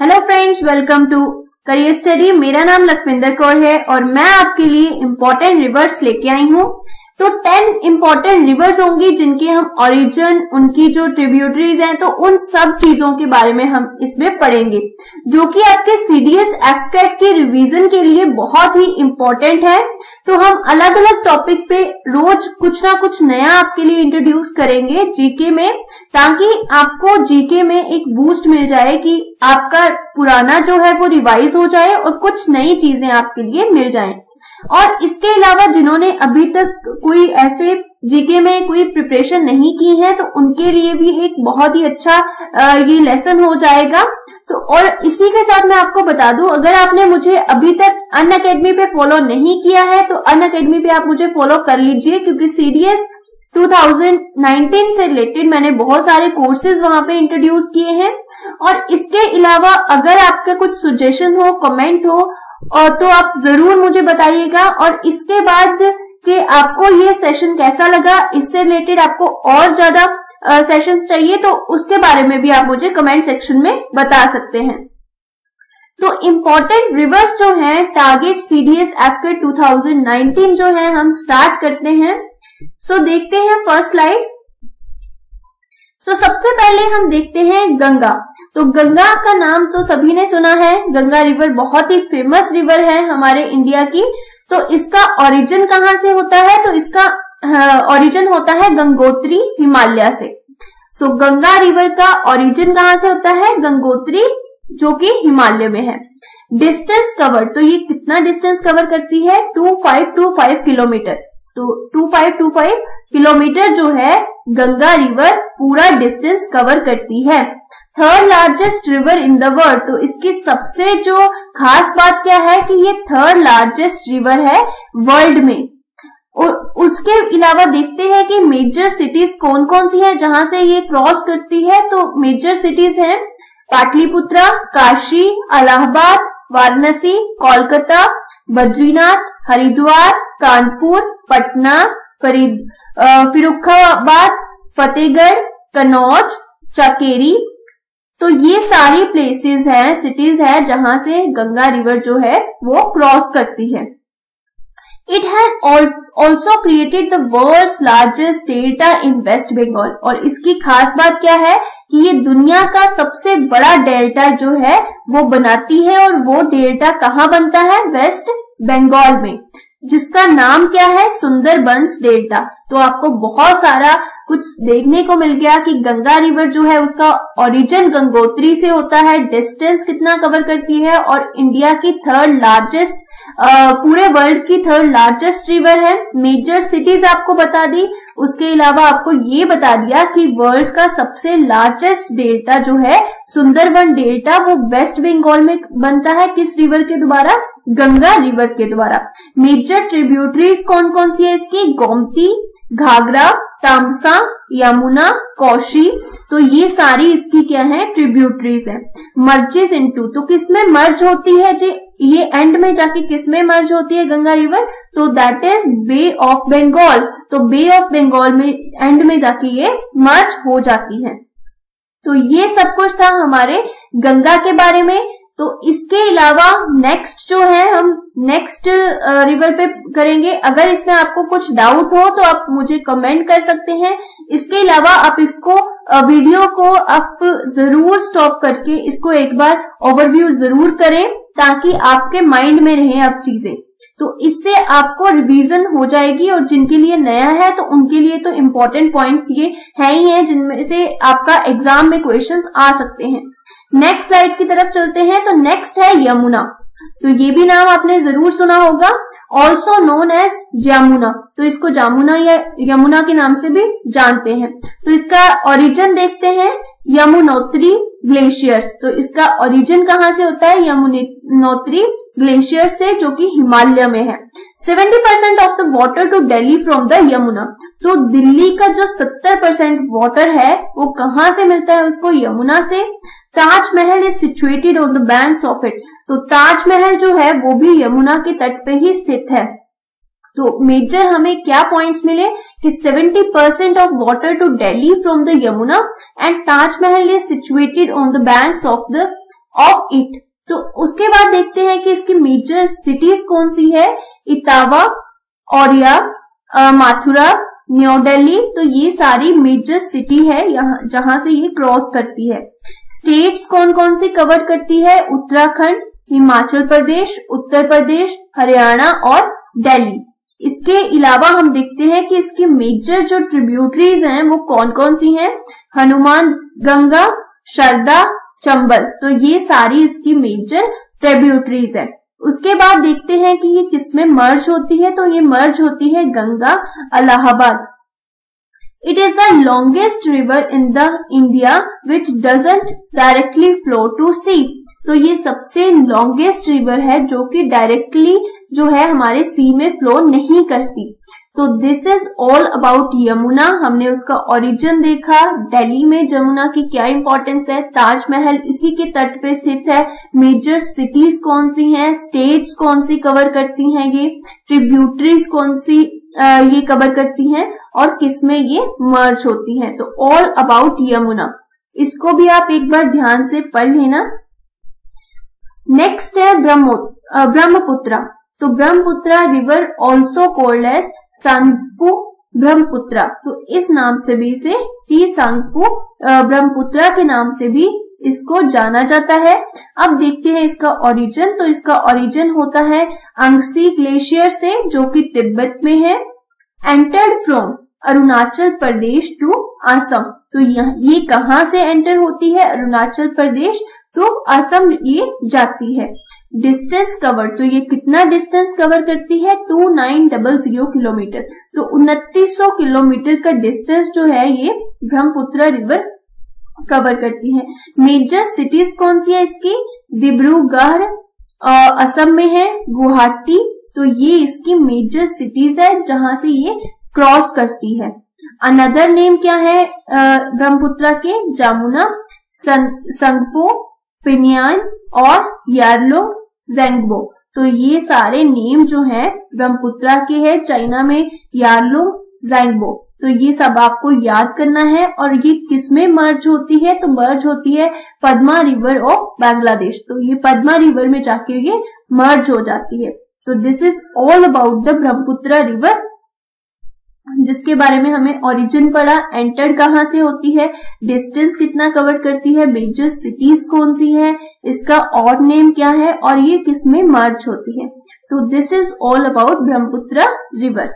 Hello friends, welcome to career study. मेरा नाम लखविंदर कौर है और मैं आपके लिए इम्पोर्टेंट रिवर्स लेके आई हूँ। तो 10 इम्पोर्टेंट रिवर्स होंगी जिनके हम ओरिजिन, उनकी जो ट्रिब्यूटरीज हैं, तो उन सब चीजों के बारे में हम इसमें पढ़ेंगे, जो कि आपके सीडीएस एफकेट के रिवीजन के लिए बहुत ही इम्पोर्टेंट है। तो हम अलग अलग टॉपिक पे रोज कुछ ना कुछ नया आपके लिए इंट्रोड्यूस करेंगे जीके में, ताकि आपको जीके में एक बूस्ट मिल जाए कि आपका पुराना जो है वो रिवाइज हो जाए और कुछ नई चीजें आपके लिए मिल जाएं। और इसके अलावा जिन्होंने अभी तक कोई ऐसे जीके में कोई प्रिपरेशन नहीं की है, तो उनके लिए भी एक बहुत ही अच्छा ये लेसन हो जाएगा। तो और इसी के साथ मैं आपको बता दूं, अगर आपने मुझे अभी तक अनअकैडमी पे फॉलो नहीं किया है तो अनअकैडमी पे आप मुझे फॉलो कर लीजिए, क्योंकि सीडीएस 2019 से रिलेटेड मैंने बहुत सारे कोर्सेज वहां पे इंट्रोड्यूस किए हैं। और इसके अलावा अगर आपका कुछ सजेशन हो, कमेंट हो, और तो आप जरूर मुझे बताइएगा। और इसके बाद कि आपको ये सेशन कैसा लगा, इससे रिलेटेड आपको और ज्यादा सेशंस चाहिए, तो उसके बारे में भी आप मुझे कमेंट सेक्शन में बता सकते हैं। तो इम्पोर्टेंट रिवर्स जो है टारगेट सीडीएस एफकेट 2019 जो है, हम स्टार्ट करते हैं। सो देखते हैं फर्स्ट स्लाइड। सो सबसे पहले हम देखते हैं गंगा। तो गंगा का नाम तो सभी ने सुना है। गंगा रिवर बहुत ही फेमस रिवर है हमारे इंडिया की। तो इसका ओरिजिन कहाँ से होता है? तो इसका ओरिजिन होता है गंगोत्री हिमालय से। सो गंगा रिवर का ओरिजिन कहाँ से होता है? गंगोत्री, जो कि हिमालय में है। डिस्टेंस कवर, तो ये कितना डिस्टेंस कवर करती है? 2525 किलोमीटर। तो 2525 किलोमीटर जो है गंगा रिवर पूरा डिस्टेंस कवर करती है। Third largest river in the world, तो इसकी सबसे जो खास बात क्या है कि ये थर्ड लार्जेस्ट रिवर है वर्ल्ड में। और उसके अलावा देखते हैं कि मेजर सिटीज कौन कौन सी है जहां से ये क्रॉस करती है। तो मेजर सिटीज हैं पाटलिपुत्रा, काशी, इलाहाबाद, वाराणसी, कोलकाता, बद्रीनाथ, हरिद्वार, कानपुर, पटना, फर्रुखाबाद, फतेहगढ़, कन्नौज, चकेरी। तो ये सारी प्लेसेस हैं, सिटीज है जहां से गंगा रिवर जो है वो क्रॉस करती है। It has also created the world's largest delta in West Bengal। और इसकी खास बात क्या है कि ये दुनिया का सबसे बड़ा डेल्टा जो है वो बनाती है। और वो डेल्टा कहाँ बनता है? वेस्ट बंगाल में, जिसका नाम क्या है? सुंदरबंस डेल्टा। तो आपको बहुत सारा कुछ देखने को मिल गया कि गंगा रिवर जो है उसका ओरिजिन गंगोत्री से होता है, डिस्टेंस कितना कवर करती है, और इंडिया की थर्ड लार्जेस्ट, पूरे वर्ल्ड की थर्ड लार्जेस्ट रिवर है। मेजर सिटीज आपको बता दी। उसके अलावा आपको ये बता दिया कि वर्ल्ड का सबसे लार्जेस्ट डेल्टा जो है सुंदरबन डेल्टा, वो वेस्ट बंगाल में बनता है। किस रिवर के द्वारा? गंगा रिवर के द्वारा। मेजर ट्रिब्यूटरीज कौन कौन सी है इसकी? गोमती, घाघरा, तामसा, यमुना, कोशी। तो ये सारी इसकी क्या है? ट्रिब्यूटरीज है। मर्जेस इनटू, तो किसमें मर्ज होती है जी? ये एंड में जाके किसमें मर्ज होती है गंगा रिवर? तो that is bay of Bengal. तो बे ऑफ बंगाल में एंड में जाके ये मर्ज हो जाती है। तो ये सब कुछ था हमारे गंगा के बारे में। तो इसके अलावा नेक्स्ट जो है हम नेक्स्ट रिवर पे करेंगे। अगर इसमें आपको कुछ डाउट हो तो आप मुझे कमेंट कर सकते हैं। इसके अलावा आप इसको वीडियो को आप जरूर स्टॉप करके इसको एक बार ओवरव्यू जरूर करें, ताकि आपके माइंड में रहे अब चीजें। तो इससे आपको रिवीजन हो जाएगी। और जिनके लिए नया है तो उनके लिए तो इम्पोर्टेंट पॉइंट्स ये है ही है, जिनमें से आपका एग्जाम में क्वेश्चंस आ सकते हैं। नेक्स्ट स्लाइड की तरफ चलते हैं। तो नेक्स्ट है यमुना। तो ये भी नाम आपने जरूर सुना होगा, ऑल्सो नोन एज जामुना। तो इसको जामुना या यमुना के नाम से भी जानते हैं। तो इसका ओरिजिन देखते हैं, यमुनोत्री ग्लेशियर्स। तो इसका ओरिजिन कहाँ से होता है? यमुनोत्री ग्लेशियर से, जो कि हिमालय में है। 70% of the water to Delhi from the Yamuna. तो दिल्ली का जो 70% वाटर है वो कहाँ से मिलता है उसको? यमुना से। Taj Mahal is situated on the banks of it. तो ताजमहल जो है वो भी यमुना के तट पे ही स्थित है। तो मेजर हमें क्या पॉइंट्स मिले कि 70% of water to Delhi from the Yamuna and Taj Mahal is situated on the banks of the of it. तो उसके बाद देखते हैं कि इसकी मेजर सिटीज कौन सी है। इटावा, ओरिया, मथुरा, न्यू दिल्ली। तो ये सारी मेजर सिटी है यहाँ जहां से ये क्रॉस करती है। स्टेट्स कौन कौन सी कवर करती है। उत्तराखंड, हिमाचल प्रदेश, उत्तर प्रदेश, हरियाणा और दिल्ली। इसके अलावा हम देखते हैं कि इसकी मेजर जो ट्रिब्यूटरीज हैं वो कौन कौन सी हैं। हनुमान गंगा, शारदा, चंबल। तो ये सारी इसकी मेजर ट्रिब्यूटरीज है। उसके बाद देखते हैं कि ये किसमें मर्ज होती है। तो ये मर्ज होती है Ganga Allahabad. It is the longest river in the India which doesn't directly flow to sea. तो ये सबसे लॉन्गेस्ट रिवर है जो कि डायरेक्टली जो है हमारे सी में फ्लो नहीं करती। तो this is all about Yamuna. हमने उसका ओरिजिन देखा, दिल्ली में यमुना की क्या इंपॉर्टेंस है, ताजमहल इसी के तट पे स्थित है, मेजर सिटीज कौन सी हैं, स्टेट्स कौन सी कवर करती हैं, ये ट्रिब्यूटरीज कौन सी ये कवर करती हैं और किसमें ये मर्ज होती हैं। तो ऑल अबाउट यमुना, इसको भी आप एक बार ध्यान से पढ़ लेना। नेक्स्ट है ब्रह्मपुत्रा। तो Brahmaputra river also called as Tsangpo Brahmaputra. तो इस नाम से भी इसे संगपू ब्रह्मपुत्रा के नाम से भी इसको जाना जाता है। अब देखते हैं इसका ओरिजिन। तो इसका ओरिजिन होता है अंगसी ग्लेशियर से जो कि तिब्बत में है। Entered from Arunachal Pradesh to Assam. तो ये कहाँ से एंटर होती है, अरुणाचल प्रदेश टू असम ये जाती है। डिस्टेंस कवर, तो ये कितना डिस्टेंस कवर करती है 2900 किलोमीटर। तो 2900 किलोमीटर का डिस्टेंस जो है ये ब्रह्मपुत्रा रिवर कवर करती है। मेजर सिटीज कौन सी है इसकी, डिब्रूगढ़ असम में है, गुवाहाटी। तो ये इसकी मेजर सिटीज है जहां से ये क्रॉस करती है। अनदर नेम क्या है ब्रह्मपुत्रा के, जमुना, संगपो, पिनियान और यार्लो जेंगबो। तो ये सारे नेम जो हैं ब्रह्मपुत्रा के हैं, चाइना में यार्लो जेंगबो। तो ये सब आपको याद करना है। और ये किसमें मर्ज होती है, तो मर्ज होती है पद्मा रिवर ऑफ बांग्लादेश। तो ये पद्मा रिवर में जाके ये मर्ज हो जाती है। तो this is all about the Brahmaputra river, जिसके बारे में हमें ओरिजिन पढ़ा, एंटर कहाँ से होती है, डिस्टेंस कितना कवर करती है, मेजर सिटीज कौन सी है, इसका और नेम क्या है और ये किसमें मर्ज होती है। तो this is all about Brahmaputra river.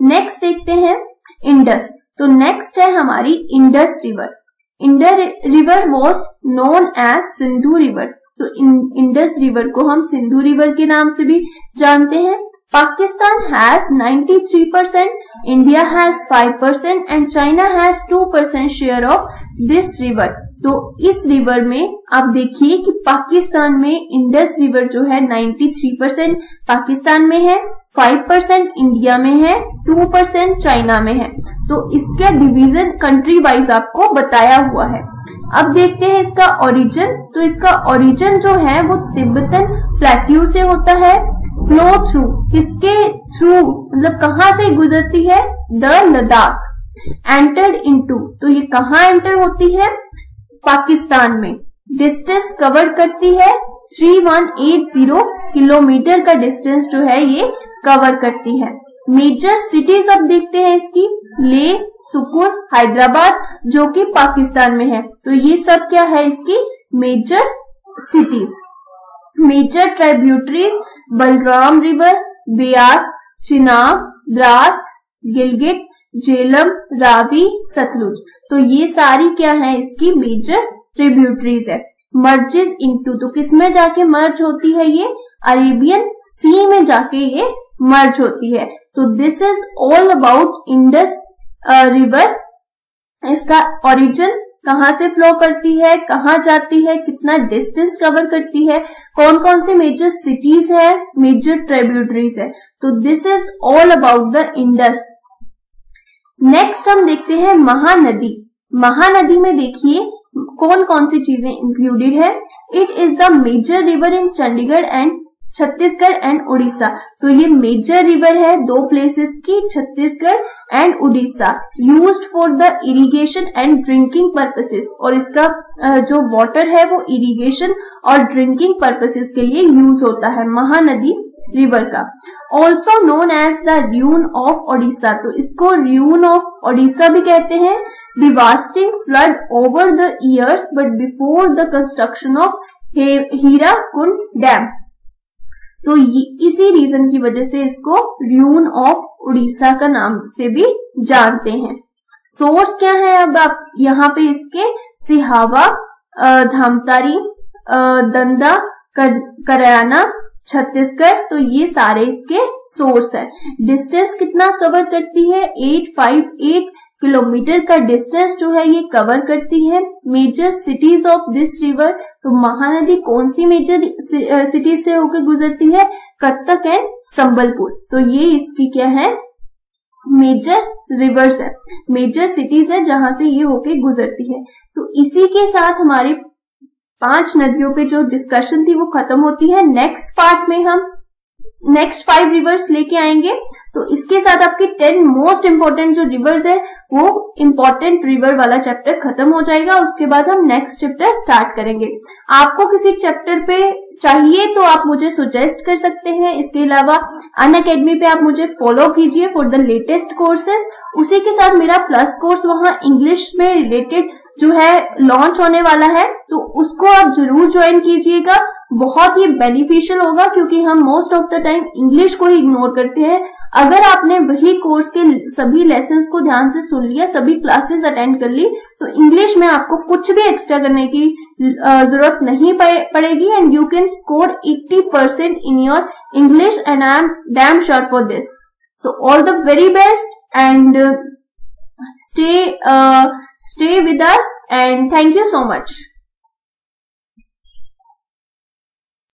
Next देखते हैं इंडस। तो नेक्स्ट है हमारी Indus river. Indus river was known as Sindhu river. तो इंडस रिवर को हम सिंधु रिवर के नाम से भी जानते हैं। Pakistan has 93%, India has 5% and China has 2% share of this river. तो इस रिवर में आप देखिए कि पाकिस्तान में इंडस रिवर जो है 93% पाकिस्तान में है, 5% इंडिया में है, 2% चाइना में है। तो इसका डिवीजन कंट्री वाइज आपको बताया हुआ है। अब देखते हैं इसका ओरिजिन। तो इसका ओरिजिन जो है वो तिब्बतन प्लेट्यू से होता है। फ्लो थ्रू, किसके थ्रू, मतलब कहाँ से गुजरती है, द लद्दाख। एंटर्ड इनटू, तो ये कहाँ एंटर होती है, पाकिस्तान में। डिस्टेंस कवर करती है 3180 किलोमीटर का डिस्टेंस जो है ये कवर करती है। मेजर सिटीज अब देखते हैं इसकी, ले, सुकून, हैदराबाद जो कि पाकिस्तान में है। तो ये सब क्या है इसकी major cities. Major tributaries, Balram river, Beas, Chenab, Dras, Gilgit, Jhelum, Ravi, Sutlej. तो ये सारी क्या है इसकी मेजर ट्रिब्यूटरीज है। मर्जेस इनटू, तो किसमें जाके मर्ज होती है ये, अरेबियन सी में जाके ये मर्ज होती है। तो this is all about Indus river. इसका ओरिजिन, कहाँ से फ्लो करती है, कहाँ जाती है, कितना डिस्टेंस कवर करती है, कौन कौन से मेजर सिटीज है, मेजर ट्रिब्यूटरीज है। तो this is all about the Indus. Next हम देखते हैं महानदी। महानदी में देखिए कौन कौन सी चीजें इंक्लूडेड है। It is the major river in Chandigarh and Chhattisgarh and Orissa. तो ये मेजर रिवर है दो प्लेसेस की, Chhattisgarh and Orissa, used for the irrigation and drinking purposes. और इसका जो वाटर है वो इरिगेशन और ड्रिंकिंग पर्पसेस के लिए यूज होता है, महानदी रिवर का। Also known as the ruin of Odisha, तो इसको र्यून ऑफ ओडिशा भी कहते हैं। Devastating flood over the years but before the construction of Hirakud dam. तो इसी रीजन की वजह से इसको र्यून ऑफ उड़ीसा का नाम से भी जानते हैं। सोर्स क्या है अब आप यहाँ पे इसके, सिहावा, धामतारी, दंदा, करयाना, छत्तीसगढ़, तो ये सारे इसके सोर्स है। डिस्टेंस कितना कवर करती है, 858 किलोमीटर का डिस्टेंस जो है ये कवर करती है। Major cities of this river, तो महानदी कौन सी मेजर सिटी से होकर गुजरती है, कटक एंड संबलपुर। तो ये इसकी क्या है, मेजर रिवर्स है, मेजर सिटीज है जहां से ये होके गुजरती है। तो इसी के साथ हमारी 5 नदियों पे जो डिस्कशन थी वो खत्म होती है। नेक्स्ट पार्ट में हम नेक्स्ट 5 रिवर्स लेके आएंगे। तो इसके साथ आपके 10 मोस्ट इंपॉर्टेंट जो रिवर्स है वो इंपॉर्टेंट रिवर वाला चैप्टर खत्म हो जाएगा। उसके बाद हम नेक्स्ट चैप्टर स्टार्ट करेंगे। आपको किसी चैप्टर पे चाहिए तो आप मुझे सुजेस्ट कर सकते हैं। इसके अलावा अनअकैडमी पे आप मुझे फॉलो कीजिए फॉर द लेटेस्ट कोर्सेज। उसी के साथ मेरा प्लस कोर्स वहां इंग्लिश में रिलेटेड जो है लॉन्च होने वाला है, तो उसको आप जरूर ज्वाइन कीजिएगा। बहुत ही बेनिफिशियल होगा क्योंकि हम most of the time English को ही इग्नोर करते हैं। अगर आपने वही कोर्स के सभी लेसन्स को ध्यान से सुन लिया, सभी क्लासेस अटेंड कर ली, तो इंग्लिश में आपको कुछ भी एक्स्ट्रा करने की जरूरत नहीं पड़ेगी and you can score 80% in your English and I am damn sure for this. So all the very best and stay with us and thank you so much.